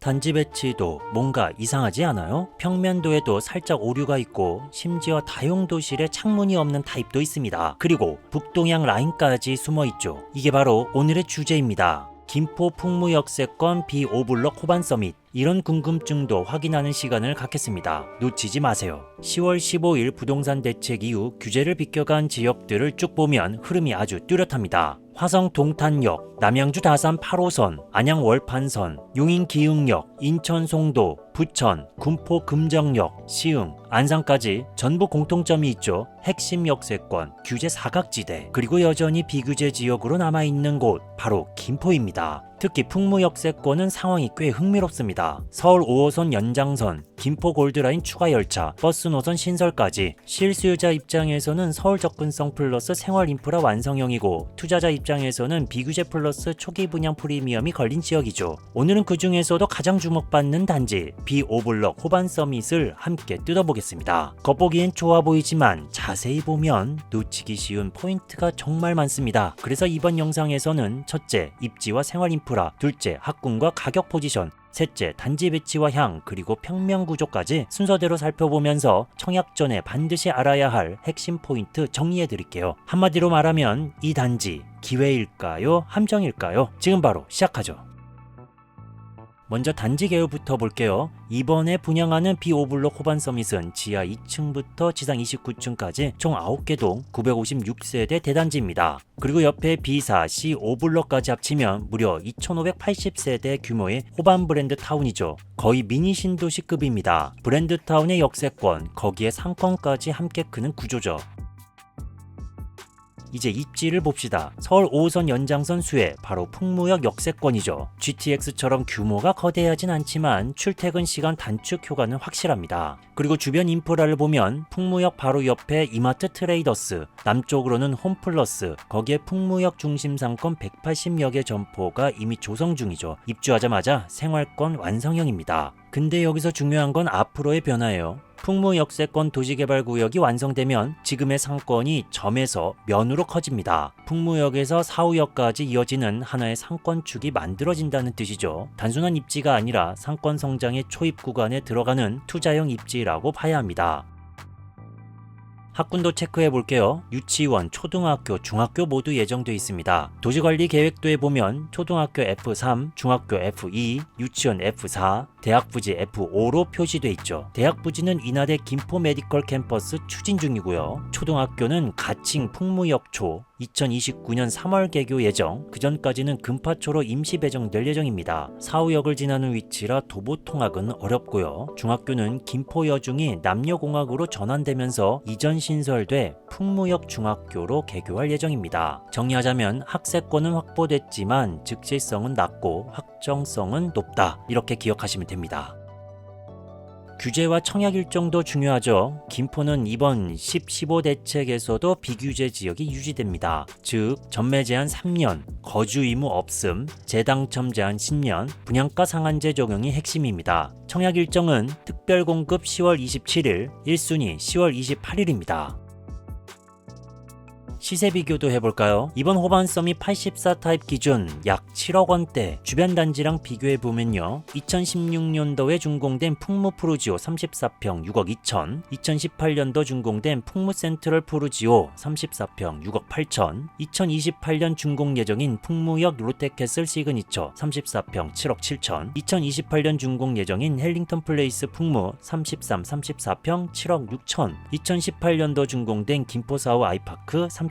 단지 배치도 뭔가 이상하지 않아요? 평면도에도 살짝 오류가 있고 심지어 다용도실에 창문이 없는 타입도 있습니다. 그리고 북동향 라인까지 숨어있죠. 이게 바로 오늘의 주제입니다. 김포 풍무역세권 B5블럭 호반 서밋. 이런 궁금증도 확인하는 시간을 갖겠습니다. 놓치지 마세요. 10월 15일 부동산 대책 이후 규제를 비껴간 지역들을 쭉 보면 흐름이 아주 뚜렷합니다. 화성 동탄역, 남양주 다산 8호선, 안양 월판선, 용인 기흥역, 인천 송도, 부천, 군포 금정역, 시흥, 안산까지 전부 공통점이 있죠. 핵심 역세권, 규제 사각지대, 그리고 여전히 비규제 지역으로 남아있는 곳, 바로 김포입니다. 특히 풍무역세권은 상황이 꽤 흥미롭습니다. 서울 5호선 연장선, 김포 골드라인 추가 열차, 버스 노선 신설까지 실수요자 입장에서는 서울 접근성 플러스 생활 인프라 완성형이고 투자자 입장에서는 비규제 플러스 초기 분양 프리미엄이 걸린 지역이죠. 오늘은 그 중에서도 가장 주목받는 단지 B5블럭 호반 서밋을 함께 뜯어보겠습니다. 겉보기엔 좋아 보이지만 자세히 보면 놓치기 쉬운 포인트가 정말 많습니다. 그래서 이번 영상에서는 첫째, 입지와 생활 인프라, 둘째, 학군과 가격 포지션, 셋째, 단지 배치와 향, 그리고 평면 구조까지 순서대로 살펴보면서 청약 전에 반드시 알아야 할 핵심 포인트 정리해 드릴게요. 한마디로 말하면 이 단지 기회일까요? 함정일까요? 지금 바로 시작하죠. 먼저 단지 개요부터 볼게요. 이번에 분양하는 B5블럭 호반 서밋은 지하 2층부터 지상 29층까지 총 9개 동 956세대 대단지입니다. 그리고 옆에 B4, C5블럭까지 합치면 무려 2580세대 규모의 호반 브랜드 타운이죠. 거의 미니 신도시급입니다. 브랜드 타운의 역세권, 거기에 상권까지 함께 크는 구조죠. 이제 입지를 봅시다. 서울 5호선 연장선 수혜, 바로 풍무역 역세권이죠. GTX처럼 규모가 거대하진 않지만 출퇴근 시간 단축 효과는 확실합니다. 그리고 주변 인프라를 보면 풍무역 바로 옆에 이마트 트레이더스, 남쪽으로는 홈플러스, 거기에 풍무역 중심 상권 180여 개 점포가 이미 조성 중이죠. 입주하자마자 생활권 완성형입니다. 근데 여기서 중요한 건 앞으로의 변화예요. 풍무역세권 도시개발구역이 완성되면 지금의 상권이 점에서 면으로 커집니다. 풍무역에서 사후역까지 이어지는 하나의 상권축이 만들어진다는 뜻이죠. 단순한 입지가 아니라 상권 성장의 초입 구간에 들어가는 투자형 입지라고 봐야 합니다. 학군도 체크해 볼게요. 유치원, 초등학교, 중학교 모두 예정돼 있습니다. 도시관리 계획도에 보면 초등학교 F3, 중학교 F2, 유치원 F4, 대학 부지 F5로 표시돼 있죠. 대학 부지는 인하대 김포 메디컬 캠퍼스 추진 중이고요. 초등학교는 가칭 풍무역초 2029년 3월 개교 예정, 그 전까지는 금파초로 임시 배정될 예정입니다. 사후역을 지나는 위치라 도보 통학은 어렵고요. 중학교는 김포여중이 남녀공학으로 전환되면서 이전 신설돼 풍무역 중학교로 개교할 예정입니다. 정리하자면 학세권은 확보됐지만 즉시성은 낮고 확정성은 높다, 이렇게 기억하시면 됩니다. 규제와 청약 일정도 중요하죠. 김포는 이번 10-15 대책에서도 비규제 지역이 유지됩니다. 즉 전매 제한 3년, 거주 의무 없음, 재당첨 제한 10년, 분양가 상한제 적용이 핵심입니다. 청약 일정은 특별 공급 10월 27일, 1순위 10월 28일입니다. 시세 비교도 해볼까요? 이번 호반 서밋 84 타입 기준 약 7억 원대, 주변 단지랑 비교해보면요. 2016년도에 준공된 풍무 푸르지오 34평 6억 2천, 2018년도 준공된 풍무 센트럴 푸르지오 34평 6억 8천, 2028년 준공 예정인 풍무역 롯데캐슬 시그니처 34평 7억 7천, 2028년 준공 예정인 헬링턴 플레이스 풍무 34평 7억 6천, 2018년도 준공된 김포사우 아이파크 34평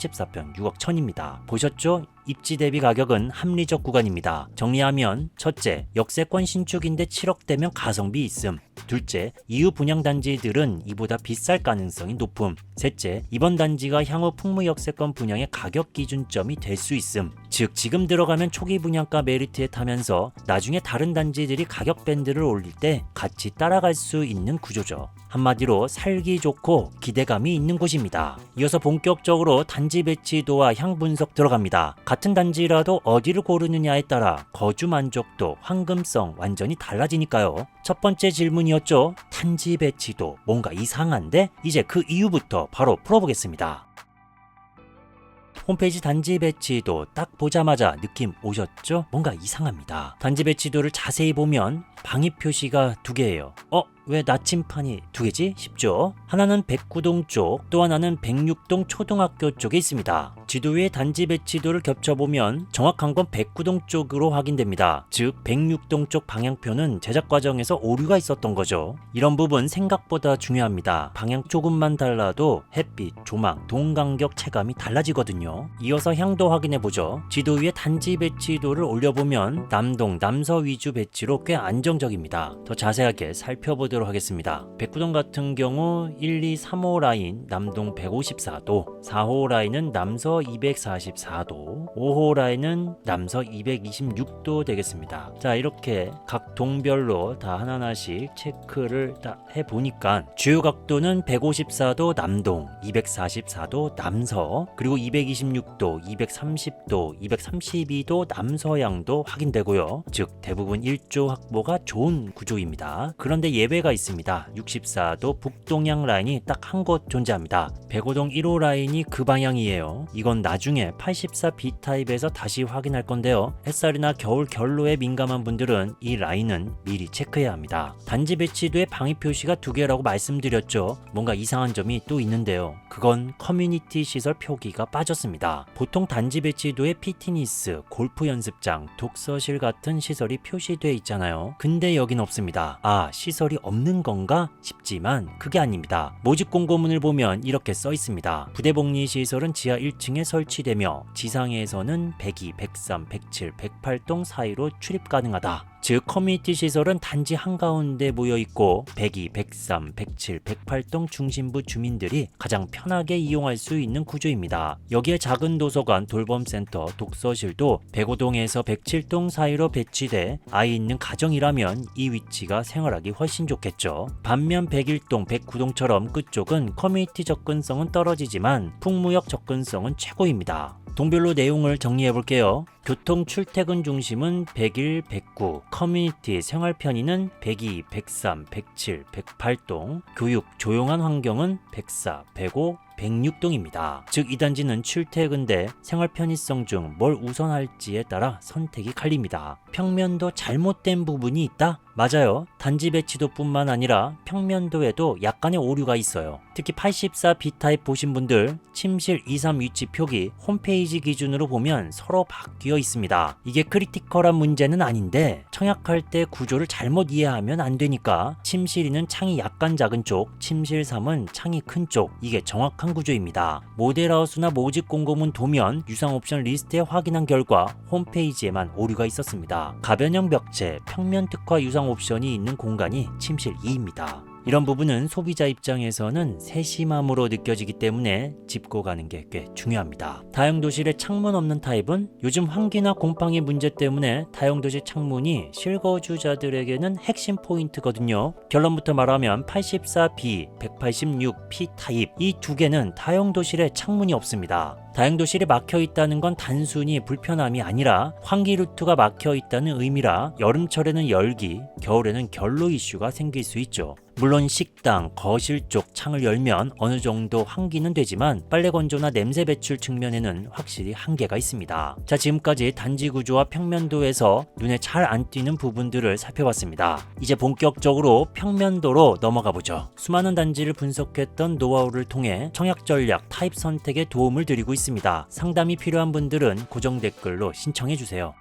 6억 천입니다. 보셨죠? 입지 대비 가격은 합리적 구간입니다. 정리하면 첫째, 역세권 신축인데 7억대면 가성비 있음. 둘째, 이후 분양 단지들은 이보다 비쌀 가능성이 높음. 셋째, 이번 단지가 향후 풍무역세권 분양의 가격 기준점이 될 수 있음. 즉 지금 들어가면 초기 분양가 메리트에 타면서 나중에 다른 단지들이 가격 밴드를 올릴 때 같이 따라갈 수 있는 구조죠. 한마디로 살기 좋고 기대감이 있는 곳입니다. 이어서 본격적으로 단지 배치도와 향 분석 들어갑니다. 같은 단지라도 어디를 고르느냐에 따라 거주 만족도, 황금성 완전히 달라지니까요. 첫 번째 질문이었죠. 단지 배치도 뭔가 이상한데? 이제 그 이유부터 바로 풀어보겠습니다. 홈페이지 단지 배치도 딱 보자마자 느낌 오셨죠? 뭔가 이상합니다. 단지 배치도를 자세히 보면 방위 표시가 두 개예요. 왜 나침판이 두 개지? 싶죠? 하나는 백구동 쪽, 또 하나는 백육동 초등학교 쪽에 있습니다. 지도 위에 단지 배치도를 겹쳐보면 정확한 건 백구동 쪽으로 확인됩니다. 즉 백육동 쪽 방향표는 제작 과정에서 오류가 있었던 거죠. 이런 부분 생각보다 중요합니다. 방향 조금만 달라도 햇빛, 조망, 동간격 체감이 달라지거든요. 이어서 향도 확인해보죠. 지도 위에 단지 배치도를 올려보면 남동, 남서 위주 배치로 꽤 안정적입니다. 더 자세하게 살펴보도록 하겠습니다. 백구동 같은 경우 1, 2, 3호 라인 남동 154도, 4호 라인은 남서 244도, 5호 라인은 남서 226도 되겠습니다. 자, 이렇게 각 동별로 다 하나하나씩 체크를 다 해보니까 주요 각도는 154도 남동, 244도 남서, 그리고 226도, 230도, 232도 남서양도 확인되고요. 즉 대부분 일조 확보가 좋은 구조입니다. 그런데 예외가 있습니다. 64도 북동향 라인이 딱 한 곳 존재합니다. 105동 1호 라인이 그 방향이에요. 이건 나중에 84B 타입에서 다시 확인할 건데요. 햇살이나 겨울 결로에 민감한 분들은 이 라인은 미리 체크해야 합니다. 단지 배치도의 방위 표시가 두 개라고 말씀드렸죠. 뭔가 이상한 점이 또 있는데요. 그건 커뮤니티 시설 표기가 빠졌습니다. 보통 단지 배치도에 피트니스, 골프 연습장, 독서실 같은 시설이 표시되어 있잖아요. 근데 여긴 없습니다. 시설이 없는 건가 싶지만 그게 아닙니다. 모집 공고문을 보면 이렇게 써 있습니다. 부대복리 시설은 지하 1층에 설치되며 지상에서는 102, 103, 107, 108동 사이로 출입 가능하다. 즉 커뮤니티 시설은 단지 한가운데 모여있고 102, 103, 107, 108동 중심부 주민들이 가장 편하게 이용할 수 있는 구조입니다. 여기에 작은 도서관, 돌봄센터, 독서실도 105동에서 107동 사이로 배치돼 아이 있는 가정이라면 이 위치가 생활하기 훨씬 좋겠죠. 반면 101동, 109동처럼 끝쪽은 커뮤니티 접근성은 떨어지지만 풍무역 접근성은 최고입니다. 동별로 내용을 정리해 볼게요. 교통 출퇴근 중심은 101, 109, 커뮤니티 생활 편의는 102, 103, 107, 108동, 교육 조용한 환경은 104, 105, 106동입니다. 즉 이 단지는 출퇴근 대 생활 편의성 중 뭘 우선할지에 따라 선택이 갈립니다. 평면도 잘못된 부분이 있다? 맞아요. 단지 배치도뿐만 아니라 평면도에도 약간의 오류가 있어요. 특히 84B 타입 보신 분들 침실 2, 3 위치 표기 홈페이지 기준으로 보면 서로 바뀌어 있습니다. 이게 크리티컬한 문제는 아닌데 청약할 때 구조를 잘못 이해하면 안 되니까 침실 2는 창이 약간 작은 쪽, 침실 3은 창이 큰 쪽, 이게 정확한 구조입니다. 모델하우스나 모집 공고문 도면 유상 옵션 리스트에 확인한 결과 홈페이지에만 오류가 있었습니다. 가변형 벽체, 평면 특화 유상 옵션이 있는 공간이 침실 2입니다. 이런 부분은 소비자 입장에서는 세심함으로 느껴지기 때문에 짚고 가는 게 꽤 중요합니다. 다용도실에 창문 없는 타입은 요즘 환기나 곰팡이 문제 때문에 다용도실 창문이 실거주자들에게는 핵심 포인트거든요. 결론부터 말하면 84B, 186P 타입 이 두 개는 다용도실에 창문이 없습니다. 다용도실이 막혀 있다는 건 단순히 불편함이 아니라 환기 루트가 막혀 있다는 의미라 여름철에는 열기, 겨울에는 결로 이슈가 생길 수 있죠. 물론 식당, 거실 쪽 창을 열면 어느 정도 환기는 되지만 빨래 건조나 냄새 배출 측면에는 확실히 한계가 있습니다. 자, 지금까지 단지 구조와 평면도에서 눈에 잘 안 띄는 부분들을 살펴봤습니다. 이제 본격적으로 평면도로 넘어가 보죠. 수많은 단지를 분석했던 노하우를 통해 청약 전략, 타입 선택에 도움을 드리고 있습니다. 상담이 필요한 분들은 고정 댓글로 신청해 주세요.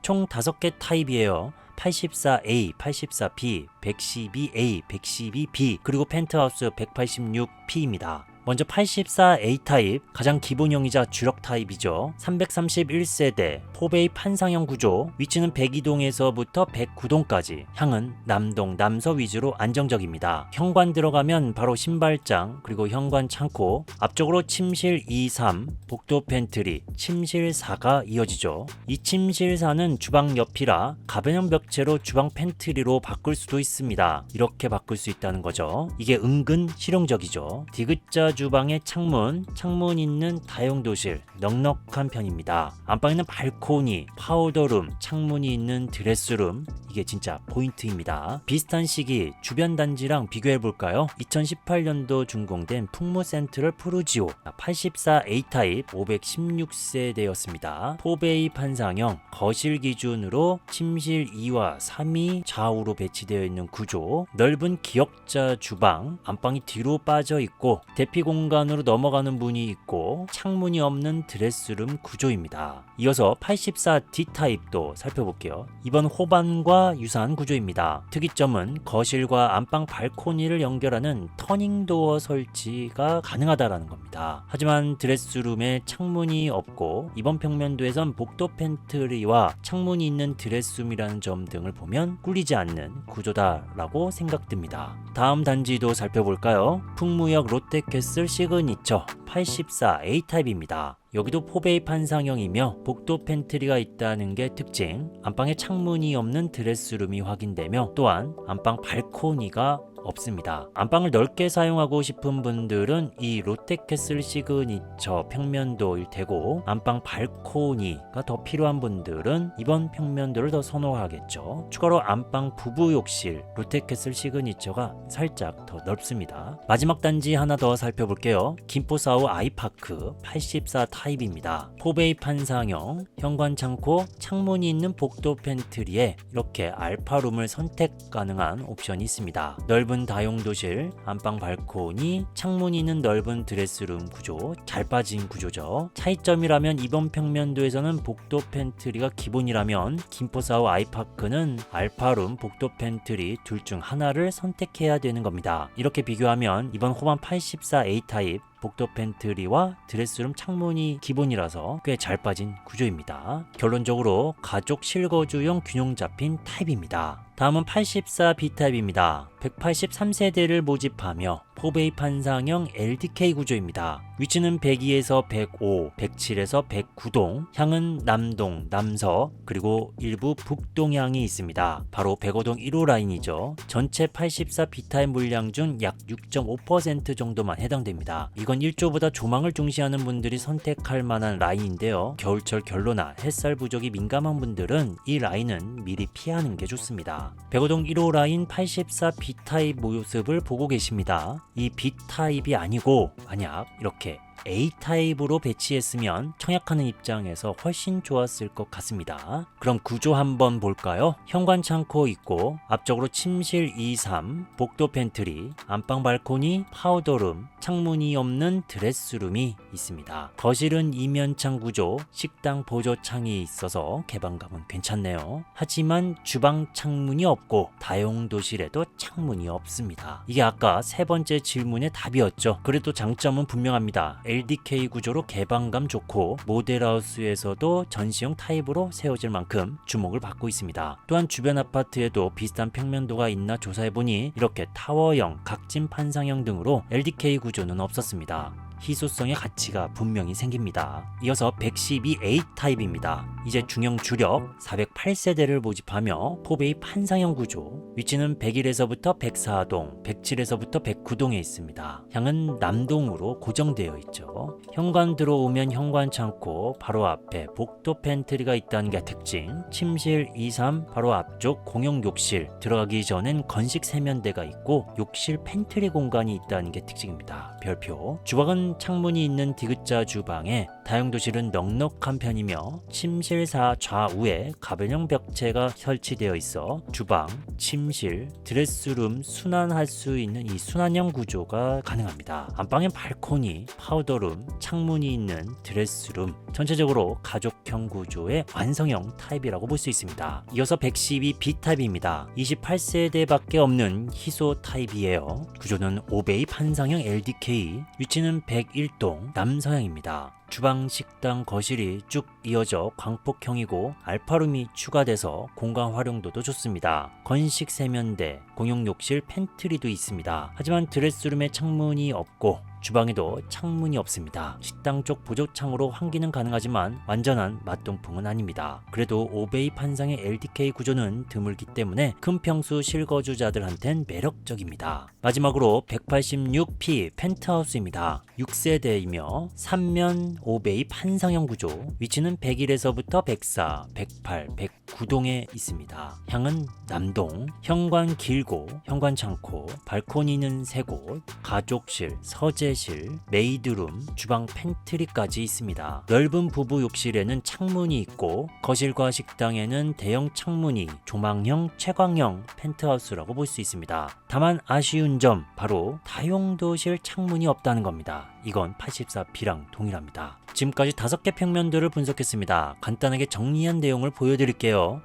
총 5개 타입이에요. 84A, 84B, 112A, 112B, 그리고 펜트하우스 186P입니다. 먼저 84A 타입, 가장 기본형이자 주력 타입이죠. 331세대, 4베이 판상형 구조, 위치는 102동에서부터 109동까지, 향은 남동, 남서 위주로 안정적입니다. 현관 들어가면 바로 신발장, 그리고 현관 창고, 앞쪽으로 침실 2, 3, 복도 팬트리, 침실 4가 이어지죠. 이 침실 4는 주방 옆이라 가변형 벽체로 주방 팬트리로 바꿀 수도 있습니다. 이렇게 바꿀 수 있다는 거죠. 이게 은근 실용적이죠. 디귿자 주방의 창문 있는 다용도실, 넉넉한 편입니다. 안방에는 발코니, 파우더룸, 창문이 있는 드레스룸, 이게 진짜 포인트입니다. 비슷한 시기 주변 단지랑 비교해볼까요? 2018년도 준공된 풍무 센트럴 푸르지오 84 A타입 516세대였습니다. 4베이 판상형, 거실 기준으로 침실 2와 3이 좌우로 배치되어 있는 구조, 넓은 기역자 주방, 안방이 뒤로 빠져 있고 대피 공간으로 넘어가는 문이 있고 창문이 없는 드레스룸 구조입니다. 이어서 84 D타입도 살펴볼게요. 이번 호반과 유사한 구조입니다. 특이점은 거실과 안방 발코니를 연결하는 터닝도어 설치가 가능하다라는 겁니다. 하지만 드레스룸에 창문이 없고 이번 평면도에선 복도 팬트리와 창문이 있는 드레스룸이라는 점 등을 보면 꿀리지 않는 구조다라고 생각됩니다. 다음 단지도 살펴볼까요? 풍무역 롯데캐슬 시그니처 84 A타입입니다. 여기도 4베이 판상형이며 복도 팬트리가 있다는 게 특징, 안방에 창문이 없는 드레스룸이 확인되며 또한 안방 발코니가 없습니다. 안방을 넓게 사용하고 싶은 분들은 이 롯데캐슬 시그니처 평면도일 테고 안방 발코니가 더 필요한 분들은 이번 평면도를 더 선호하겠죠. 추가로 안방 부부 욕실 롯데캐슬 시그니처가 살짝 더 넓습니다. 마지막 단지 하나 더 살펴볼게요. 김포사우 아이파크 84 타입입니다. 4베이 판상형, 현관 창고, 창문이 있는 복도 팬트리에 이렇게 알파룸을 선택 가능한 옵션이 있습니다. 넓은 다용도실, 안방 발코니, 창문이 있는 넓은 드레스룸 구조, 잘 빠진 구조죠. 차이점이라면 이번 평면도에서는 복도 팬트리가 기본이라면 김포사우 아이파크는 알파룸, 복도 팬트리 둘 중 하나를 선택해야 되는 겁니다. 이렇게 비교하면 이번 호반 84 A타입 복도 팬트리와 드레스룸 창문이 기본이라서 꽤 잘 빠진 구조입니다. 결론적으로 가족 실거주용 균형 잡힌 타입입니다. 다음은 84 B타입입니다. 183세대를 모집하며 4베이 판상형 LDK 구조입니다. 위치는 102에서 105, 107에서 109동, 향은 남동, 남서, 그리고 일부 북동향이 있습니다. 바로 105동 1호 라인이죠. 전체 84 B타입 물량 중 약 6.5% 정도만 해당됩니다. 이건 1조보다 조망을 중시하는 분들이 선택할 만한 라인인데요. 겨울철 결로나 햇살 부족이 민감한 분들은 이 라인은 미리 피하는 게 좋습니다. 105동 1호 라인 84 B타입 모습을 보고 계십니다. 이 B타입이 아니고 만약 이렇게 A타입으로 배치했으면 청약하는 입장에서 훨씬 좋았을 것 같습니다. 그럼 구조 한번 볼까요? 현관 창고 있고 앞쪽으로 침실 2, 3, 복도 팬트리, 안방 발코니, 파우더룸, 창문이 없는 드레스룸이 있습니다. 거실은 이면창 구조, 식당 보조창이 있어서 개방감은 괜찮네요. 하지만 주방 창문이 없고 다용도실에도 창문이 없습니다. 이게 아까 세 번째 질문의 답이었죠. 그래도 장점은 분명합니다. LDK 구조로 개방감 좋고 모델하우스에서도 전시용 타입으로 세워질 만큼 주목을 받고 있습니다. 또한 주변 아파트에도 비슷한 평면도가 있나 조사해보니 이렇게 타워형, 각진 판상형 등으로 LDK 구조는 없었습니다. 희소성의 가치가 분명히 생깁니다. 이어서 112A 타입입니다. 이제 중형 주력 408세대를 모집하며 4베이 판상형 구조, 위치는 101에서부터 104동, 107에서부터 109동에 있습니다. 향은 남동으로 고정되어 있죠. 현관 들어오면 현관 창고 바로 앞에 복도 팬트리가 있다는 게 특징, 침실 2, 3 바로 앞쪽 공용 욕실, 들어가기 전엔 건식 세면대가 있고 욕실 팬트리 공간이 있다는 게 특징입니다. 별표. 주방은 창문이 있는 디귿자 주방에 다용도실은 넉넉한 편이며 침실 4 좌우에 가변형 벽체가 설치되어 있어 주방, 침실, 드레스룸 순환할 수 있는 이 순환형 구조가 가능합니다. 안방엔 발코니, 파우더룸, 창문이 있는 드레스룸, 전체적으로 가족형 구조의 완성형 타입이라고 볼 수 있습니다. 이어서 112 B타입입니다. 28세대밖에 없는 희소 타입이에요. 구조는 5베이 판상형 LDK, 위치는 101동 남서향입니다. 주방, 식당, 거실이 쭉 이어져 광폭형이고 알파룸이 추가돼서 공간 활용도도 좋습니다. 건식 세면대, 공용 욕실, 팬트리도 있습니다. 하지만 드레스룸에 창문이 없고 주방에도 창문이 없습니다. 식당 쪽 보조창으로 환기는 가능하지만 완전한 맞동풍은 아닙니다. 그래도 5베이 판상의 LDK 구조는 드물기 때문에 큰 평수 실거주자들한텐 매력적입니다. 마지막으로 186P 펜트하우스입니다. 6세대이며 3면 5베이 판상형 구조, 위치는 101에서부터 104, 108, 109동에 있습니다. 향은 남동, 현관 길고 현관 창고, 발코니는 3곳, 가족실, 서재실, 메이드룸, 주방 팬트리까지 있습니다. 넓은 부부 욕실에는 창문이 있고 거실과 식당에는 대형 창문이 조망형 채광형 펜트하우스라고 볼 수 있습니다. 다만 아쉬운 점 바로 다용도실 창문이 없다는 겁니다. 이건 84B랑 동일합니다. 지금까지 5개 평면도를 분석했습니다. 간단하게 정리한 내용을 보여드릴게요.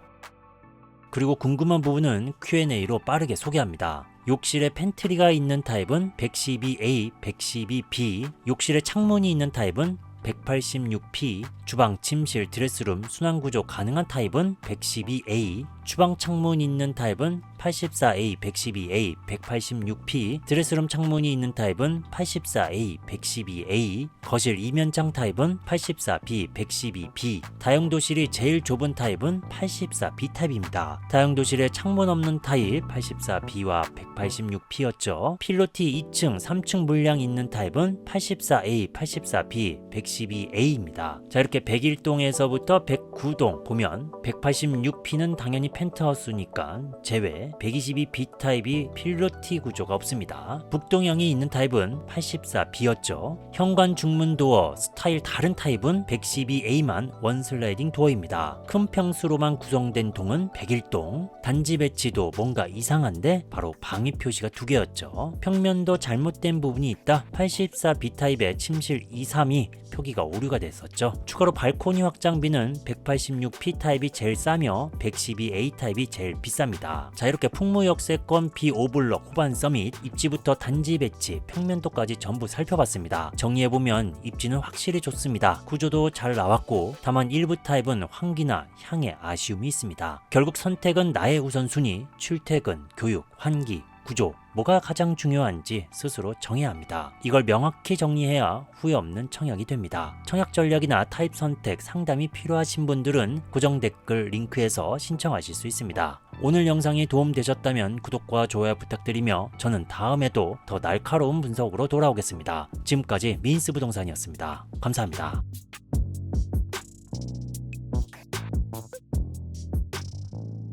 그리고 궁금한 부분은 Q&A로 빠르게 소개합니다. 욕실에 팬트리가 있는 타입은 112A, 112B, 욕실에 창문이 있는 타입은 186P, 주방, 침실, 드레스룸, 순환구조 가능한 타입은 112A, 주방 창문 있는 타입은 84A, 112A, 186P, 드레스룸 창문이 있는 타입은 84A, 112A, 거실 이면창 타입은 84B, 112B, 다용도실이 제일 좁은 타입은 84B 타입입니다. 다용도실에 창문 없는 타입 84B와 186P였죠. 필로티 2층, 3층 물량 있는 타입은 84A, 84B, 112A입니다. 자, 이렇게 101동에서부터 109동 보면 186P는 당연히 펜트하우스니까 제외, 122B 타입이 필로티 구조가 없습니다. 북동형이 있는 타입은 84B였죠. 현관 중문 도어 스타일 다른 타입은 112A만 원슬라이딩 도어입니다. 큰 평수로만 구성된 동은 101동. 단지 배치도 뭔가 이상한데 바로 방위 표시가 2개였죠. 평면도 잘못된 부분이 있다. 84B 타입의 침실 2, 3이 표기가 오류가 됐었죠. 추가로 발코니 확장비는 186P 타입이 제일 싸며 112A 타입이 제일 비쌉니다. 자, 이렇게 풍무역세권 B5블럭 호반 서밋 입지부터 단지 배치, 평면도까지 전부 살펴봤습니다. 정리해보면 입지는 확실히 좋습니다. 구조도 잘 나왔고 다만 일부 타입은 환기나 향에 아쉬움이 있습니다. 결국 선택은 나의 우선순위, 출퇴근, 교육, 환기, 구조, 뭐가 가장 중요한지 스스로 정해야 합니다. 이걸 명확히 정리해야 후회 없는 청약이 됩니다. 청약 전략이나 타입 선택, 상담이 필요하신 분들은 고정 댓글 링크에서 신청하실 수 있습니다. 오늘 영상이 도움되셨다면 구독과 좋아요 부탁드리며 저는 다음에도 더 날카로운 분석으로 돌아오겠습니다. 지금까지 민스부동산이었습니다. 감사합니다.